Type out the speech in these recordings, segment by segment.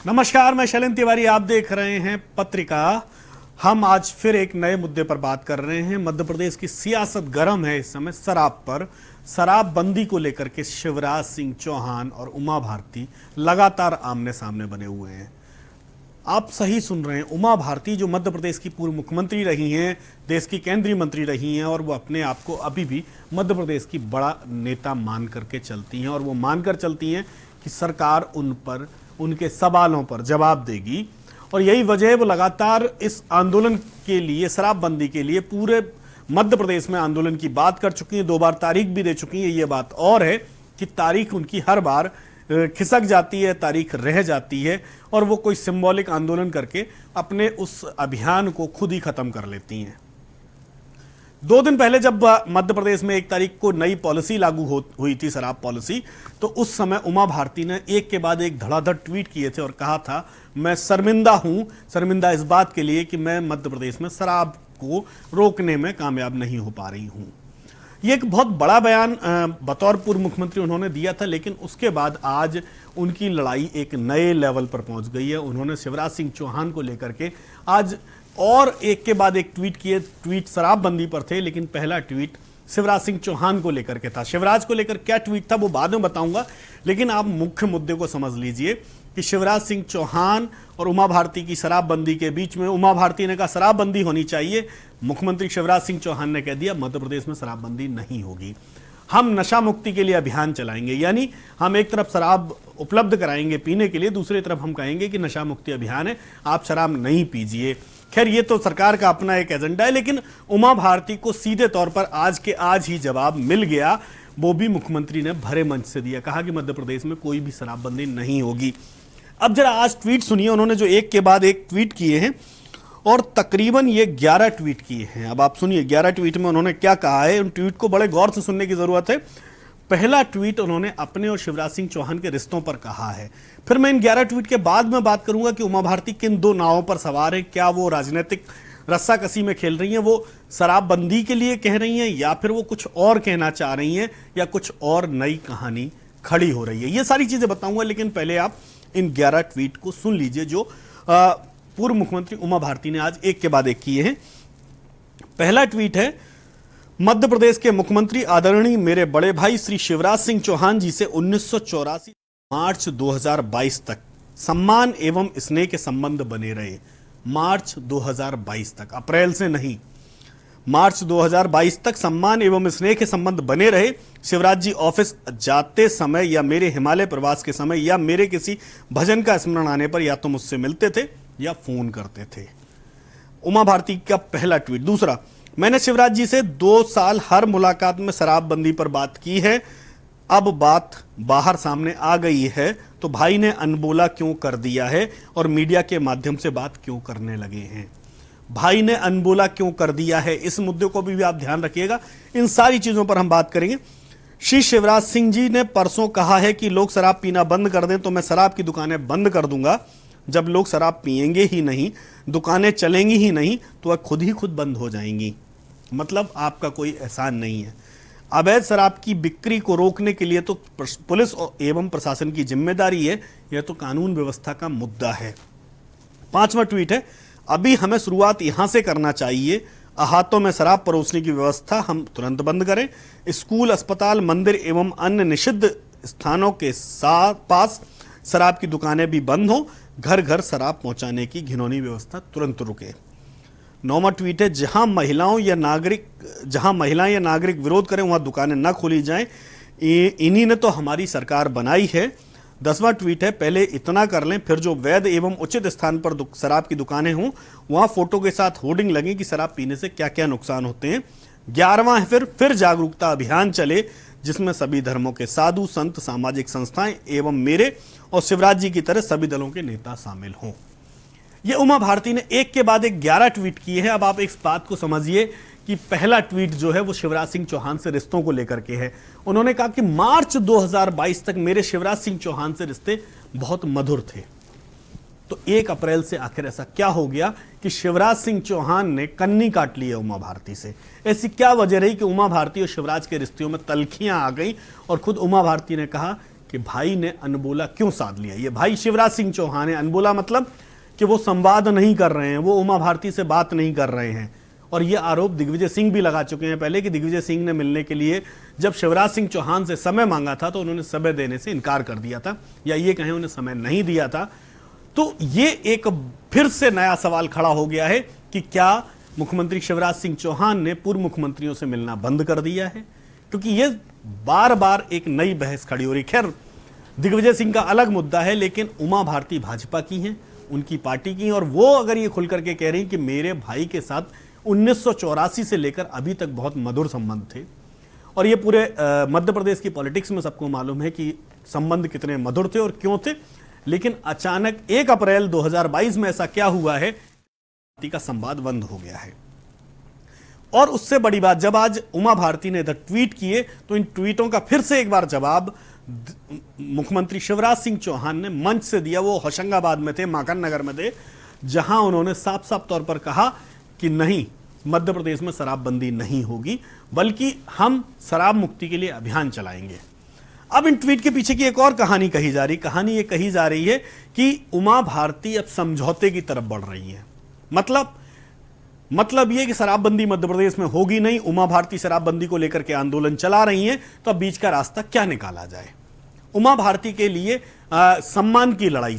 नमस्कार, मैं शैलेंद्र तिवारी, आप देख रहे हैं पत्रिका। हम आज फिर एक नए मुद्दे पर बात कर रहे हैं। मध्य प्रदेश की सियासत गर्म है इस समय शराब पर। शराबबंदी को लेकर के शिवराज सिंह चौहान और उमा भारती लगातार आमने सामने बने हुए हैं। आप सही सुन रहे हैं, उमा भारती जो मध्य प्रदेश की पूर्व मुख्यमंत्री रही हैं, देश की केंद्रीय मंत्री रही हैं, और वो अपने आप को अभी भी मध्य प्रदेश की बड़ा नेता मान करके चलती हैं, और वो मानकर चलती हैं कि सरकार उन पर, उनके सवालों पर जवाब देगी। और यही वजह है वो लगातार इस आंदोलन के लिए, शराबबंदी के लिए पूरे मध्य प्रदेश में आंदोलन की बात कर चुकी हैं। 2 बार तारीख भी दे चुकी हैं। ये बात और है कि तारीख उनकी हर बार खिसक जाती है, तारीख रह जाती है, और वो कोई सिंबॉलिक आंदोलन करके अपने उस अभियान को खुद ही खत्म कर लेती हैं। 2 दिन पहले जब मध्य प्रदेश में 1 तारीख को नई पॉलिसी लागू हुई थी, शराब पॉलिसी, तो उस समय उमा भारती ने एक के बाद एक धड़ाधड़ ट्वीट किए थे और कहा था, मैं शर्मिंदा हूं, शर्मिंदा इस बात के लिए कि मैं मध्य प्रदेश में शराब को रोकने में कामयाब नहीं हो पा रही हूं। ये एक बहुत बड़ा बयान बतौर पूर्व मुख्यमंत्री उन्होंने दिया था, लेकिन उसके बाद आज उनकी लड़ाई एक नए लेवल पर पहुंच गई है। उन्होंने शिवराज सिंह चौहान को लेकर के आज और एक के बाद एक ट्वीट किए। ट्वीट शराबबंदी पर थे, लेकिन पहला ट्वीट शिवराज सिंह चौहान को लेकर के था। शिवराज को लेकर क्या ट्वीट था वो बाद में बताऊंगा, लेकिन आप मुख्य मुद्दे को समझ लीजिए कि शिवराज सिंह चौहान और उमा भारती की शराबबंदी के बीच में उमा भारती ने कहा शराबबंदी होनी चाहिए, मुख्यमंत्री शिवराज सिंह चौहान ने कह दिया मध्य प्रदेश में शराबबंदी नहीं होगी, हम नशा मुक्ति के लिए अभियान चलाएंगे। यानी हम एक तरफ शराब उपलब्ध कराएंगे पीने के लिए, दूसरी तरफ हम कहेंगे कि नशा मुक्ति अभियान है, आप शराब नहीं पीजिए। खैर, ये तो सरकार का अपना एक एजेंडा है, लेकिन उमा भारती को सीधे तौर पर आज के आज ही जवाब मिल गया। वो भी मुख्यमंत्री ने भरे मंच से दिया, कहा कि मध्य प्रदेश में कोई भी शराबबंदी नहीं होगी। अब जरा आज ट्वीट सुनिए, उन्होंने जो एक के बाद एक ट्वीट किए हैं, और तकरीबन ये 11 ट्वीट किए हैं। अब आप सुनिए 11 ट्वीट में उन्होंने क्या कहा है। उन ट्वीट को बड़े गौर से सुनने की जरूरत है। पहला ट्वीट उन्होंने अपने और शिवराज सिंह चौहान के रिश्तों पर कहा है। फिर मैं इन 11 ट्वीट के बाद में बात करूंगा कि उमा भारती किन 2 नावों पर सवार है। क्या वो राजनीतिक रस्साकसी में खेल रही हैं, वो शराबबंदी के लिए कह रही हैं, या फिर वो कुछ और कहना चाह रही हैं, या कुछ और नई कहानी खड़ी हो रही है। ये सारी चीजें बताऊंगा, लेकिन पहले आप इन 11 ट्वीट को सुन लीजिए जो पूर्व मुख्यमंत्री उमा भारती ने आज एक के बाद एक किए हैं। पहला ट्वीट है, मध्य प्रदेश के मुख्यमंत्री आदरणीय मेरे बड़े भाई श्री शिवराज सिंह चौहान जी से 1984 मार्च 2022 तक सम्मान एवं स्नेह के संबंध बने रहे। मार्च 2022 तक, अप्रैल से नहीं, मार्च 2022 तक सम्मान एवं स्नेह के संबंध बने रहे। शिवराज जी ऑफिस जाते समय या मेरे हिमालय प्रवास के समय या मेरे किसी भजन का स्मरण आने पर या तो मुझसे मिलते थे या फोन करते थे। उमा भारती का पहला ट्वीट। दूसरा, मैंने शिवराज जी से 2 साल हर मुलाकात में शराबबंदी पर बात की है। अब बात बाहर सामने आ गई है तो भाई ने अनबोला क्यों कर दिया है और मीडिया के माध्यम से बात क्यों करने लगे हैं। भाई ने अनबोला क्यों कर दिया है, इस मुद्दे को भी आप ध्यान रखिएगा। इन सारी चीजों पर हम बात करेंगे। श्री शिवराज सिंह जी ने परसों कहा है कि लोग शराब पीना बंद कर दें तो मैं शराब की दुकानें बंद कर दूंगा। जब लोग शराब पिएंगे ही नहीं, दुकानें चलेंगी ही नहीं, तो वह खुद ही खुद बंद हो जाएंगी। मतलब आपका कोई एहसान नहीं है। अवैध शराब की बिक्री को रोकने के लिए तो पुलिस एवं प्रशासन की जिम्मेदारी है, यह तो कानून व्यवस्था का मुद्दा है। 5वां ट्वीट है, अभी हमें शुरुआत यहां से करना चाहिए। अहातों में शराब परोसने की व्यवस्था हम तुरंत बंद करें। स्कूल, अस्पताल, मंदिर एवं अन्य निषिद्ध स्थानों के पास शराब की दुकानें भी बंद हो। घर घर शराब पहुंचाने की घिनौनी व्यवस्था तुरंत रुके। 9वां ट्वीट है, जहां महिलाएं या नागरिक विरोध करें वहां दुकानें न खोली जाएं। इन्हीं ने तो हमारी सरकार बनाई है। 10वां ट्वीट है, पहले इतना कर लें, फिर जो वैध एवं उचित स्थान पर शराब की दुकानें हों वहां फोटो के साथ होर्डिंग लगे कि शराब पीने से क्या क्या नुकसान होते हैं। 11वां है, फिर जागरूकता अभियान चले जिसमें सभी धर्मों के साधु संत, सामाजिक संस्थाएं एवं मेरे और शिवराज जी की तरह सभी दलों के नेता शामिल हों। ये उमा भारती ने एक के बाद एक 11 ट्वीट किए हैं। अब आप इस बात को समझिए कि पहला ट्वीट जो है वो शिवराज सिंह चौहान से रिश्तों को लेकर के है। उन्होंने कहा कि मार्च 2022 तक मेरे शिवराज सिंह चौहान से रिश्ते बहुत मधुर थे। तो 1 अप्रैल से आखिर ऐसा क्या हो गया कि शिवराज सिंह चौहान ने कन्नी काट ली है उमा भारती से। ऐसी क्या वजह रही कि उमा भारती और शिवराज के रिश्तों में तल्खियां आ गई और खुद उमा भारती ने कहा कि भाई ने अनबोला क्यों साध लिया। ये भाई शिवराज सिंह चौहान है। अनबोला मतलब कि वो संवाद नहीं कर रहे हैं, वो उमा भारती से बात नहीं कर रहे हैं। और ये आरोप दिग्विजय सिंह भी लगा चुके हैं पहले कि दिग्विजय सिंह ने मिलने के लिए जब शिवराज सिंह चौहान से समय मांगा था तो उन्होंने समय देने से इनकार कर दिया था, या ये कहें उन्हें समय नहीं दिया था। तो ये एक फिर से नया सवाल खड़ा हो गया है कि क्या मुख्यमंत्री शिवराज सिंह चौहान ने पूर्व मुख्यमंत्रियों से मिलना बंद कर दिया है, क्योंकि ये बार बार एक नई बहस खड़ी हो रही। खैर, दिग्विजय सिंह का अलग मुद्दा है, लेकिन उमा भारती भाजपा की हैं, उनकी पार्टी की, और वो अगर ये खुल करके कह रही कि मेरे भाई के साथ 1984 से लेकर अभी तक बहुत मधुर संबंध थे, और ये पूरे मध्य प्रदेश की पॉलिटिक्स में सबको मालूम है कि संबंध कितने मधुर थे और क्यों थे। लेकिन अचानक 1 अप्रैल 2022 में ऐसा क्या हुआ है का संवाद बंद हो गया है। और उससे बड़ी बात, जब आज उमा भारती ने इधर ट्वीट किए तो इन ट्वीटों का फिर से एक बार जवाब मुख्यमंत्री शिवराज सिंह चौहान ने मंच से दिया। वो होशंगाबाद में थे, माकन नगर में थे, जहां उन्होंने साफ साफ तौर पर कहा कि नहीं, मध्य प्रदेश में शराबबंदी नहीं होगी, बल्कि हम शराब मुक्ति के लिए अभियान चलाएंगे। अब इन ट्वीट के पीछे की एक और कहानी कही जा रही। कहानी ये कही जा रही है कि उमा भारती अब समझौते की तरफ बढ़ रही है। मतलब ये कि शराबबंदी मध्य प्रदेश में होगी नहीं, उमा भारती शराबबंदी को लेकर के आंदोलन चला रही हैं, तो अब बीच का रास्ता क्या निकाला जाए। उमा भारती के लिए सम्मान की लड़ाई।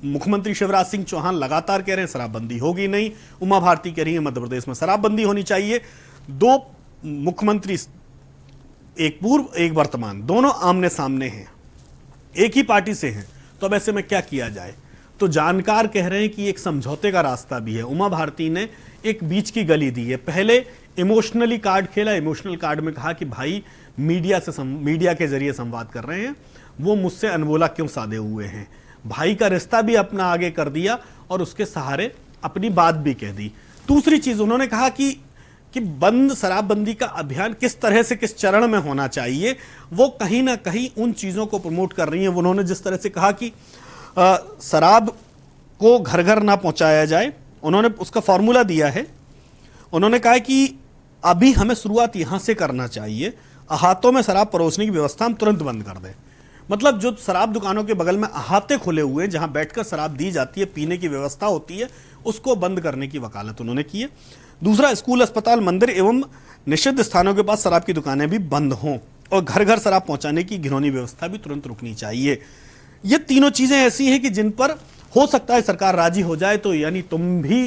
मुख्यमंत्री शिवराज सिंह चौहान लगातार कह रहे हैं शराबबंदी होगी नहीं, उमा भारती कह रही है मध्य प्रदेश में शराबबंदी होनी चाहिए। दो मुख्यमंत्री, एक पूर्व एक वर्तमान, दोनों आमने सामने हैं, एक ही पार्टी से हैं, तो अब ऐसे में क्या किया जाए। तो जानकार कह रहे हैं कि एक समझौते का रास्ता भी है। उमा भारती ने एक बीच की गली दी है। पहले इमोशनली कार्ड खेला। इमोशनल कार्ड में कहा कि भाई मीडिया के जरिए संवाद कर रहे हैं, वो मुझसे अनबोला क्यों साधे हुए हैं। भाई का रिश्ता भी अपना आगे कर दिया और उसके सहारे अपनी बात भी कह दी। दूसरी चीज उन्होंने कहा कि बंद शराबबंदी का अभियान किस तरह से किस चरण में होना चाहिए, वो कहीं ना कहीं उन चीजों को प्रमोट कर रही है। उन्होंने जिस तरह से कहा कि शराब को घर घर ना पहुंचाया जाए, उन्होंने उसका फॉर्मूला दिया है। उन्होंने कहा कि अभी हमें शुरुआत यहां से करना चाहिए, अहातों में शराब परोसने की व्यवस्था हम तुरंत बंद कर दें। मतलब जो शराब दुकानों के बगल में अहाते खुले हुए हैं जहां बैठकर शराब दी जाती है, पीने की व्यवस्था होती है, उसको बंद करने की वकालत उन्होंने की है। दूसरा, स्कूल, अस्पताल, मंदिर एवं निषिद्ध स्थानों के पास शराब की दुकानें भी बंद हों और घर घर शराब पहुंचाने की घिनौनी व्यवस्था भी तुरंत रुकनी चाहिए। ये तीनों चीजें ऐसी हैं कि जिन पर हो सकता है सरकार राजी हो जाए। तो यानी तुम भी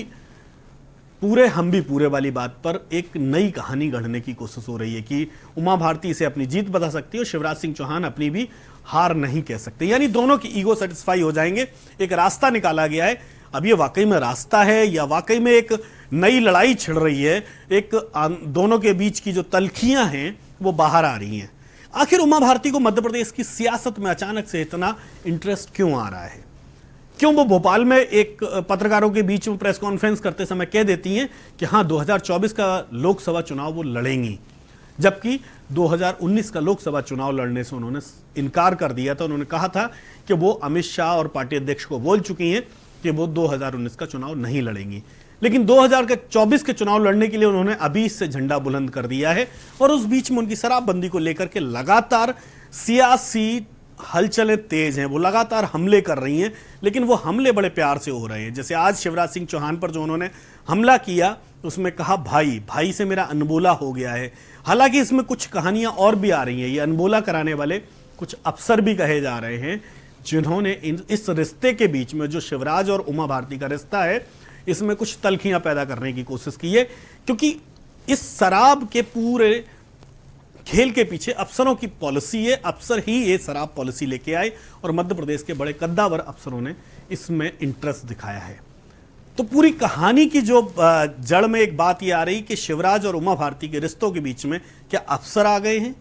पूरे हम भी पूरे वाली बात पर एक नई कहानी गढ़ने की कोशिश हो रही है कि उमा भारती इसे अपनी जीत बता सकती है और शिवराज सिंह चौहान अपनी भी हार नहीं कह सकते। यानी दोनों की ईगो सेटिस्फाई हो जाएंगे। एक रास्ता निकाला गया है। अब ये वाकई में रास्ता है या वाकई में एक नई लड़ाई छिड़ रही है, एक दोनों के बीच की जो तलखियां हैं वो बाहर आ रही हैं। आखिर उमा भारती को मध्य प्रदेश की सियासत में अचानक से इतना इंटरेस्ट क्यों आ रहा है? क्यों वो भोपाल में एक पत्रकारों के बीच में प्रेस कॉन्फ्रेंस करते समय कह देती हैं कि हाँ 2024 का लोकसभा चुनाव वो लड़ेंगी, जबकि 2019 का लोकसभा चुनाव लड़ने से उन्होंने इनकार कर दिया था। उन्होंने कहा था कि वो अमित शाह और पार्टी अध्यक्ष को बोल चुकी हैं कि वो 2019 का चुनाव नहीं लड़ेंगी, लेकिन 2024 के चुनाव लड़ने के लिए उन्होंने अभी से झंडा बुलंद कर दिया है। और उस बीच में उनकी शराबबंदी को लेकर के लगातार सियासी हलचलें तेज हैं, वो लगातार हमले कर रही हैं, लेकिन वो हमले बड़े प्यार से हो रहे हैं। जैसे आज शिवराज सिंह चौहान पर जो उन्होंने हमला किया उसमें कहा भाई से मेरा अनबोला हो गया है। हालांकि इसमें कुछ कहानियां और भी आ रही हैं। ये अनबोला कराने वाले कुछ अफसर भी कहे जा रहे हैं जिन्होंने इस रिश्ते के बीच में, जो शिवराज और उमा भारती का रिश्ता है, इसमें कुछ तलखियां पैदा करने की कोशिश की है। क्योंकि इस शराब के पूरे खेल के पीछे अफसरों की पॉलिसी है। अफसर ही ये शराब पॉलिसी लेके आए और मध्य प्रदेश के बड़े कद्दावर अफसरों ने इसमें इंटरेस्ट दिखाया है। तो पूरी कहानी की जो जड़ में एक बात ये आ रही कि शिवराज और उमा भारती के रिश्तों के बीच में क्या अफसर आ गए हैं,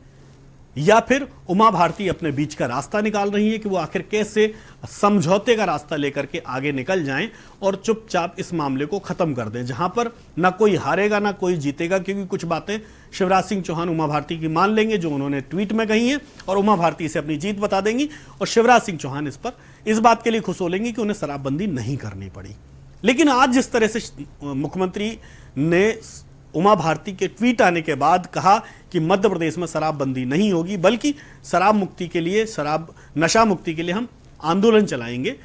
या फिर उमा भारती अपने बीच का रास्ता निकाल रही है कि वो आखिर कैसे समझौते का रास्ता लेकर के आगे निकल जाएं और चुपचाप इस मामले को खत्म कर दें, जहां पर ना कोई हारेगा ना कोई जीतेगा। क्योंकि कुछ बातें शिवराज सिंह चौहान उमा भारती की मान लेंगे जो उन्होंने ट्वीट में कही है, और उमा भारती से अपनी जीत बता देंगी, और शिवराज सिंह चौहान इस बात के लिए खुश हो लेंगे कि उन्हें शराबबंदी नहीं करनी पड़ी। लेकिन आज जिस तरह से मुख्यमंत्री ने उमा भारती के ट्वीट आने के बाद कहा कि मध्य प्रदेश में शराबबंदी नहीं होगी, बल्कि शराब मुक्ति के लिए, शराब नशा मुक्ति के लिए हम आंदोलन चलाएंगे।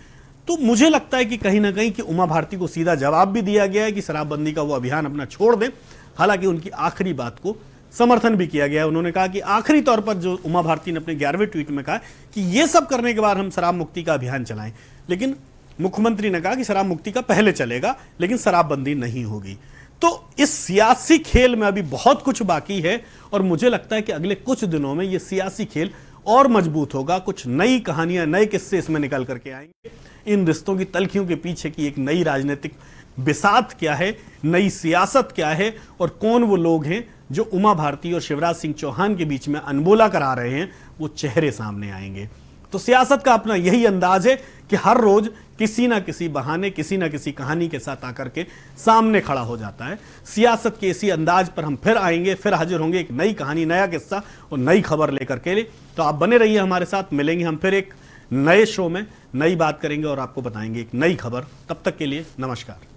तो मुझे लगता है कि कहीं ना कहीं कि उमा भारती को सीधा जवाब भी दिया गया है कि शराबबंदी का वो अभियान अपना छोड़ दें। हालांकि उनकी आखिरी बात को समर्थन भी किया गया है। उन्होंने कहा कि आखिरी तौर पर जो उमा भारती ने अपने 11वें ट्वीट में कहा कि ये सब करने के बाद हम शराब मुक्ति का अभियान चलाएं, लेकिन मुख्यमंत्री ने कहा कि शराब मुक्ति का पहले चलेगा, लेकिन शराबबंदी नहीं होगी। तो इस सियासी खेल में अभी बहुत कुछ बाकी है और मुझे लगता है कि अगले कुछ दिनों में ये सियासी खेल और मजबूत होगा। कुछ नई कहानियां, नए किस्से इसमें निकल करके आएंगे। इन रिश्तों की तल्खियों के पीछे की एक नई राजनीतिक बिसात क्या है, नई सियासत क्या है और कौन वो लोग हैं जो उमा भारती और शिवराज सिंह चौहान के बीच में अनबोला करा रहे हैं, वो चेहरे सामने आएंगे। तो सियासत का अपना यही अंदाज है कि हर रोज किसी ना किसी बहाने, किसी ना किसी कहानी के साथ आकर के सामने खड़ा हो जाता है। सियासत के इसी अंदाज पर हम फिर आएंगे, फिर हाजिर होंगे एक नई कहानी, नया किस्सा और नई खबर लेकर के। तो आप बने रहिए हमारे साथ, मिलेंगे हम फिर एक नए शो में, नई बात करेंगे और आपको बताएंगे एक नई खबर। तब तक के लिए नमस्कार।